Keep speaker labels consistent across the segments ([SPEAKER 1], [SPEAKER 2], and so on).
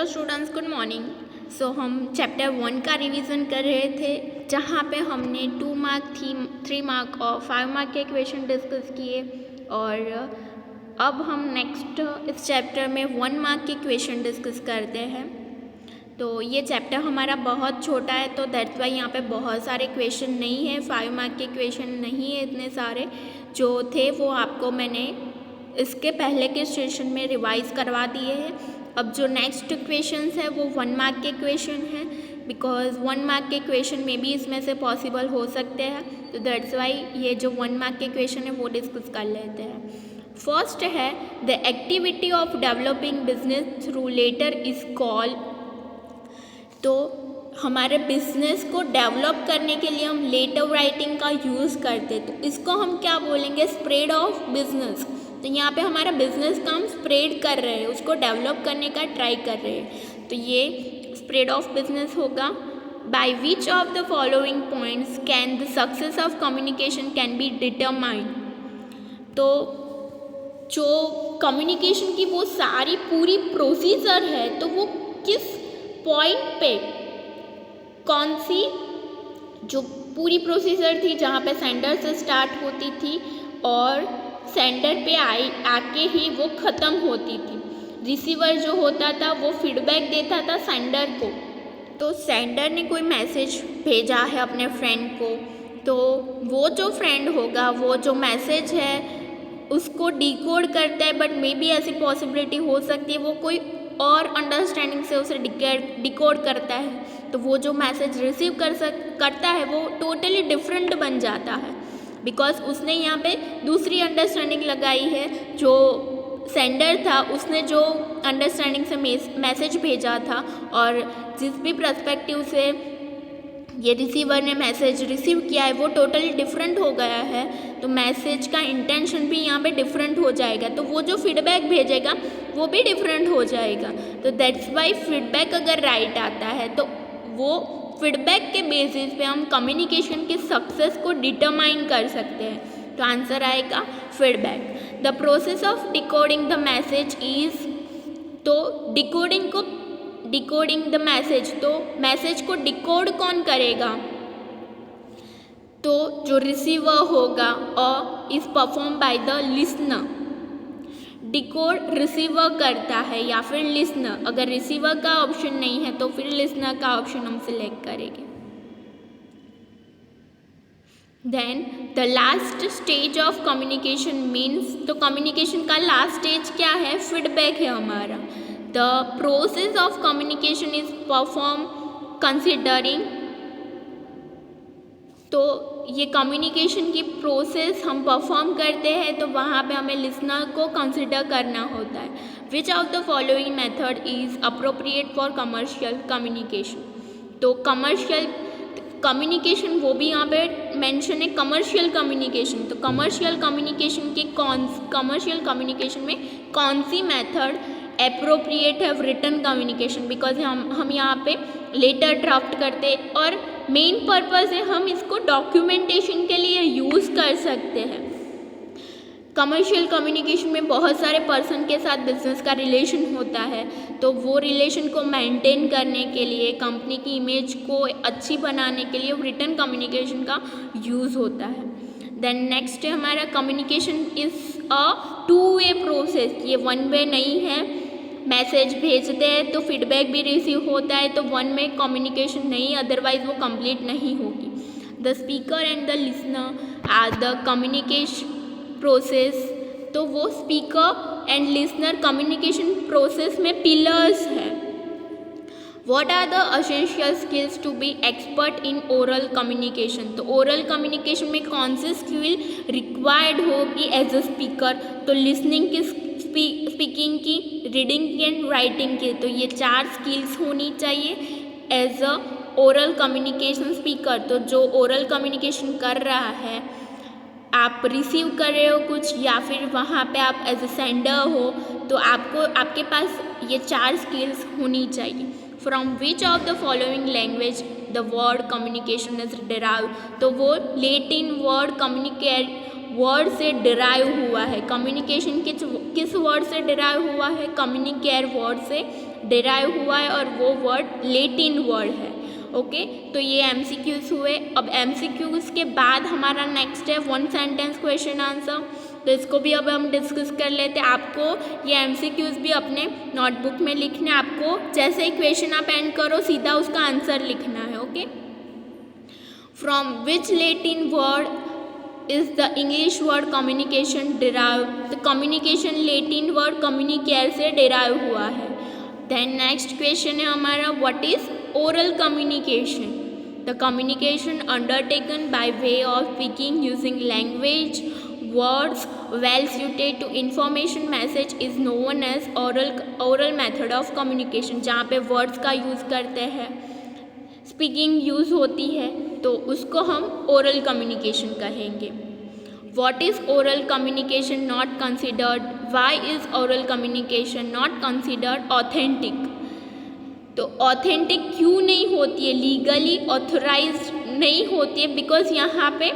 [SPEAKER 1] Students, good morning. सो हम chapter 1 का revision कर रहे थे, जहाँ पे हमने 2 मार्क 3 मार्क और 5 मार्क के क्वेश्चन डिस्कस किए। और अब हम नेक्स्ट इस चैप्टर में 1 मार्क के क्वेश्चन डिस्कस करते हैं। तो ये चैप्टर हमारा बहुत छोटा है, तो दैट्स वाई यहाँ पे बहुत सारे क्वेश्चन नहीं है। 5 मार्क के क्वेश्चन नहीं है इतने सारे, जो थे वो आपको मैंने इसके पहले के सेशन में रिवाइज करवा दिए हैं। अब जो नेक्स्ट क्वेश्चंस है वो 1 मार्क के क्वेश्चन हैं, बिकॉज 1 मार्क के क्वेश्चन में भी इसमें से पॉसिबल हो सकते हैं। तो दैट्स वाई ये जो 1 मार्क के क्वेश्चन है वो डिस्कस कर लेते हैं। फर्स्ट है the activity of developing business through letter is called. तो हमारे बिजनेस को डेवलप करने के लिए हम लेटर राइटिंग का यूज़ करते, तो इसको हम क्या बोलेंगे? Spread of business. तो यहाँ पे हमारा बिजनेस का हम स्प्रेड कर रहे हैं, उसको डेवलप करने का ट्राई कर रहे हैं, तो ये स्प्रेड ऑफ बिजनेस होगा। By which of the following points can the success of communication can be determined. तो जो कम्युनिकेशन की वो सारी पूरी प्रोसीजर है, तो वो किस पॉइंट पे, कौन सी जो पूरी प्रोसीजर थी जहाँ पे सेंडर से स्टार्ट होती थी और सेंडर पे आके ही वो ख़त्म होती थी। रिसीवर जो होता था वो फीडबैक देता था सेंडर को। तो सेंडर ने कोई मैसेज भेजा है अपने फ्रेंड को, तो वो जो फ्रेंड होगा वो जो मैसेज है उसको डिकोड करता है, बट मे बी ऐसी पॉसिबिलिटी हो सकती है वो कोई और अंडरस्टैंडिंग से उसे डिकोड करता है, तो वो जो मैसेज रिसीव करता है वो टोटली डिफरेंट बन जाता है, बिकॉज उसने यहाँ पे दूसरी अंडरस्टैंडिंग लगाई है। जो सेंडर था उसने जो अंडरस्टैंडिंग से मैसेज भेजा था और जिस भी पर्सपेक्टिव से ये रिसीवर ने मैसेज रिसीव किया है वो टोटली डिफरेंट हो गया है, तो मैसेज का इंटेंशन भी यहाँ पे डिफरेंट हो जाएगा, तो वो जो फीडबैक भेजेगा वो भी डिफरेंट हो जाएगा। तो दैट्स वाई फीडबैक अगर राइट आता है तो वो फीडबैक के बेसिस पे हम कम्युनिकेशन की सक्सेस को डिटरमाइन कर सकते हैं। तो आंसर आएगा feedback. The process of decoding the message is, तो डिकोडिंग द मैसेज, तो मैसेज को डिकोड कौन करेगा? तो जो रिसीवर होगा और is perform by the listener. Decode receiver करता है या फिर लिसनर, अगर रिसीवर का ऑप्शन नहीं है तो फिर लिसनर का ऑप्शन हम सिलेक्ट करेंगे। Then the last stage of communication means, तो कम्युनिकेशन का लास्ट स्टेज क्या है? फीडबैक है हमारा। The process of communication is perform considering, तो ये कम्युनिकेशन की प्रोसेस हम परफॉर्म करते हैं तो वहाँ पे हमें लिसनर को कंसिडर करना होता है। Which of the following method is appropriate for commercial communication. तो कमर्शियल कम्युनिकेशन वो भी यहाँ पे मेंशन है, कमर्शियल कम्युनिकेशन। तो कमर्शियल कम्युनिकेशन में कौन सी मेथड अप्रोप्रिएट है? रिटन कम्युनिकेशन, बिकॉज हम यहाँ पे लेटर ड्राफ्ट करते और मेन पर्पस है हम इसको डॉक्यूमेंटेशन के लिए यूज़ कर सकते हैं। कमर्शियल कम्युनिकेशन में बहुत सारे पर्सन के साथ बिजनेस का रिलेशन होता है, तो वो रिलेशन को मेंटेन करने के लिए, कंपनी की इमेज को अच्छी बनाने के लिए रिटन कम्युनिकेशन का यूज़ होता है। देन नेक्स्ट है हमारा communication is a 2 way process. ये 1 वे नहीं है, मैसेज भेजते हैं तो फीडबैक भी रिसीव होता है, तो 1 वे कम्युनिकेशन नहीं, अदरवाइज वो कंप्लीट नहीं होगी। The speaker and the listener are the communication process, तो वो speaker and listener communication process में पिलर्स है। What are the essential skills to be expert in oral communication? तो ओरल कम्युनिकेशन में कौन सी स्किल रिक्वायर्ड होगी एज अ स्पीकर? तो लिसनिंग की, स्पीकिंग की, रीडिंग एंड राइटिंग की, तो ये 4 स्किल्स होनी चाहिए as a oral communication speaker. तो जो ओरल कम्युनिकेशन कर रहा है, आप रिसीव कर रहे हो कुछ या फिर वहाँ पे आप एज अ सेंडर हो, तो आपके पास ये 4 स्किल्स होनी चाहिए। From which of the following language the word communication is derive, तो वो लेटिन वर्ड से डिराइव हुआ है। कम्युनिकेशन किस वर्ड से डिराइव हुआ है? कम्युनिकेयर वर्ड से डिराइव हुआ है और वो वर्ड लेटिन वर्ड है। ओके, तो ये एमसीक्यूज हुए। अब एमसीक्यूज के बाद हमारा नेक्स्ट है वन सेंटेंस क्वेश्चन आंसर, तो इसको भी अब हम डिस्कस कर लेते हैं। आपको ये एमसीक्यूज भी अपने नोटबुक में लिखना है, आपको जैसे ही क्वेश्चन आप एंड करो सीधा उसका आंसर लिखना है। Okay, from which Latin word is the English word communication derive? The communication Latin word communicare से डिराइव हुआ है। देन नेक्स्ट क्वेश्चन है हमारा what is oral communication? The communication undertaken by way of speaking using language words well suited to information message is known as oral method of communication। जहाँ पे words का use करते हैं, speaking use होती है, तो उसको हम ओरल कम्युनिकेशन कहेंगे। What is oral communication not considered? Why is oral communication not considered authentic? तो ऑथेंटिक क्यों नहीं होती है, लीगली ऑथोराइज नहीं होती है? बिकॉज यहाँ पे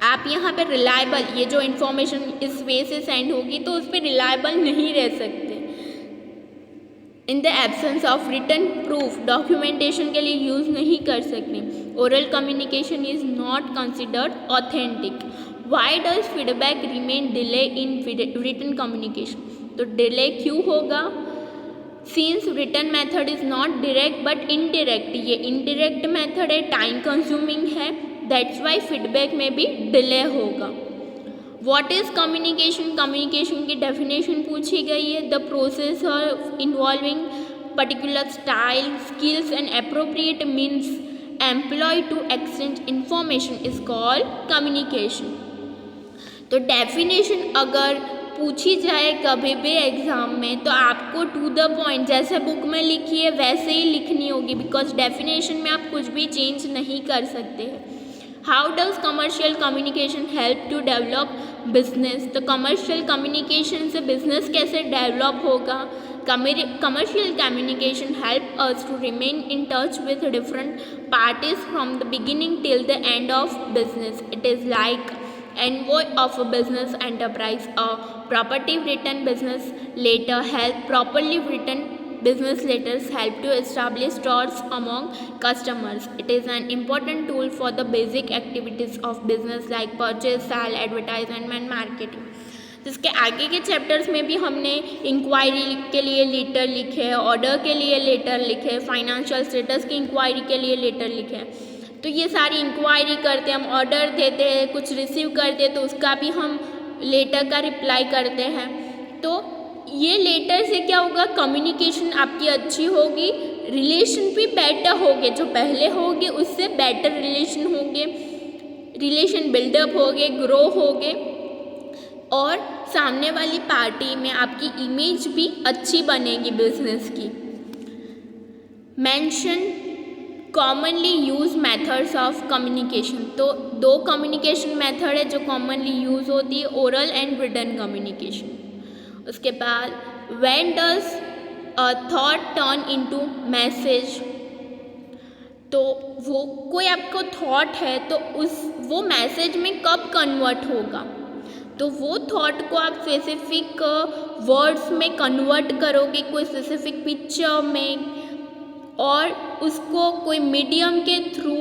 [SPEAKER 1] आप यहाँ पे रिलायबल, ये जो इन्फॉर्मेशन इस वे से सेंड होगी तो उस पर रिलायबल नहीं रह सकते। In the absence of written proof documentation के लिए यूज़ नहीं कर सकते। Oral communication is not considered authentic. Why does feedback remain delay in written communication? तो डिले क्यों होगा? Since written method is not direct but indirect, ये indirect method है, टाइम कंज्यूमिंग है, दैट्स वाई फीडबैक में भी डिले होगा। What is communication? Communication की डेफिनेशन पूछी गई है। The process of involving particular style skills and appropriate means employ to exchange information is called communication. तो डेफिनेशन अगर पूछी जाए कभी भी एग्ज़ाम में तो आपको टू द पॉइंट जैसे बुक में लिखी है वैसे ही लिखनी होगी, बिकॉज डेफिनेशन में आप कुछ भी चेंज नहीं कर सकते हैं। How does commercial communication help to develop business? तो कमर्शियल कम्युनिकेशन से बिजनेस कैसे डेवलप होगा? Commercial communication help us to remain in touch with different parties from the beginning till the end of business. It is like envoy of a business enterprise. A properly written business letter help properly written business letters help to establish trust among customers. It is an important tool for the basic activities of business like purchase, sale, advertisement and marketing. जिसके आगे के chapters में भी हमने inquiry के लिए letter लिखे, order के लिए लेटर लिखे, फाइनेंशियल स्टेटस की इंक्वायरी के लिए लेटर लिखे। तो ये सारी इंक्वायरी करते हैं, हम ऑर्डर देते हैं, कुछ रिसीव करते हैं तो उसका भी हम लेटर का रिप्लाई करते हैं। तो ये लेटर से क्या होगा? कम्युनिकेशन आपकी अच्छी होगी, रिलेशन भी बेटर होंगे, जो पहले होंगे उससे बेटर रिलेशन होंगे, रिलेशन बिल्डअप होंगे, ग्रो होंगे और सामने वाली पार्टी में आपकी इमेज भी अच्छी बनेगी बिजनेस की। Mention commonly use methods of communication. तो दो कम्युनिकेशन मेथड है जो कॉमनली यूज होती है, ओरल एंड रिटन कम्युनिकेशन। उसके बाद when does a thought turn into message? तो वो कोई आपको थॉट है तो वो मैसेज में कब कन्वर्ट होगा? तो वो थॉट को आप स्पेसिफिक वर्ड्स में कन्वर्ट करोगे, कोई स्पेसिफिक पिक्चर में, और उसको कोई मीडियम के थ्रू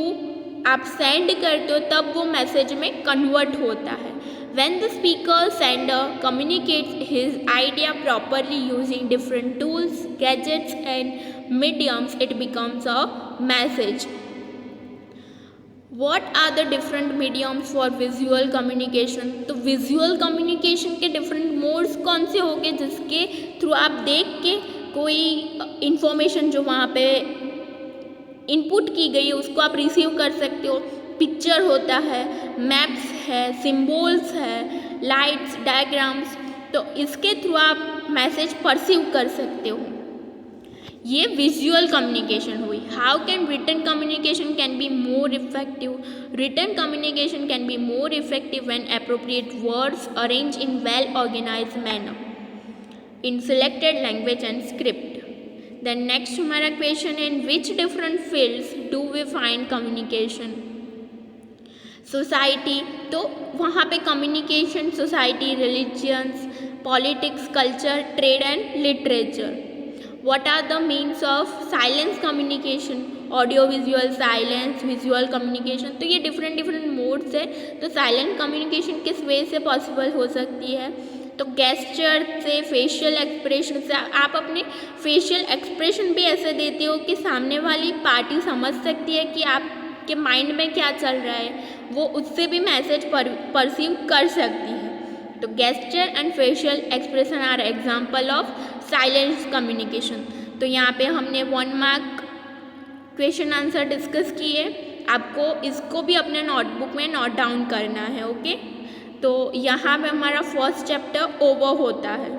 [SPEAKER 1] आप सेंड करते हो तब वो मैसेज में कन्वर्ट होता है। When the speaker sender communicates his idea properly using different tools, gadgets and mediums, it becomes a message. What are the different mediums for visual communication? तो विजुअल कम्युनिकेशन के different modes कौन से होंगे जिसके through आप देख के कोई इंफॉर्मेशन जो वहाँ पे इनपुट की गई है उसको आप रिसीव कर सकते हो। पिक्चर होता है, मैप्स है, सिंबल्स है, लाइट्स, डायग्राम्स, तो इसके थ्रू आप मैसेज परसीव कर सकते हो। ये विजुअल कम्युनिकेशन हुई। How can written communication can be more effective? Written communication can be more effective when appropriate words arrange in well organised manner in selected language and script. Then next हमारा question है, in which different fields do we find communication? Society, तो वहाँ पे communication society, religions, politics, culture, trade and literature. What are the means of silence communication, audio visual silence, visual communication. तो ये different modes है। तो silent communication किस वे से possible हो सकती है? तो गेस्चर से, फेशियल एक्सप्रेशन से। आप अपने फेशियल एक्सप्रेशन भी ऐसे देते हो कि सामने वाली पार्टी समझ सकती है कि आपके माइंड में क्या चल रहा है, वो उससे भी मैसेज परसीव कर सकती है। तो gesture and facial expression are example of silence communication. तो यहाँ पे हमने 1 मार्क क्वेश्चन आंसर डिस्कस किए। आपको इसको भी अपने नोटबुक में नोट डाउन करना है। ओके, तो यहाँ पे हमारा फर्स्ट चैप्टर ओवर होता है।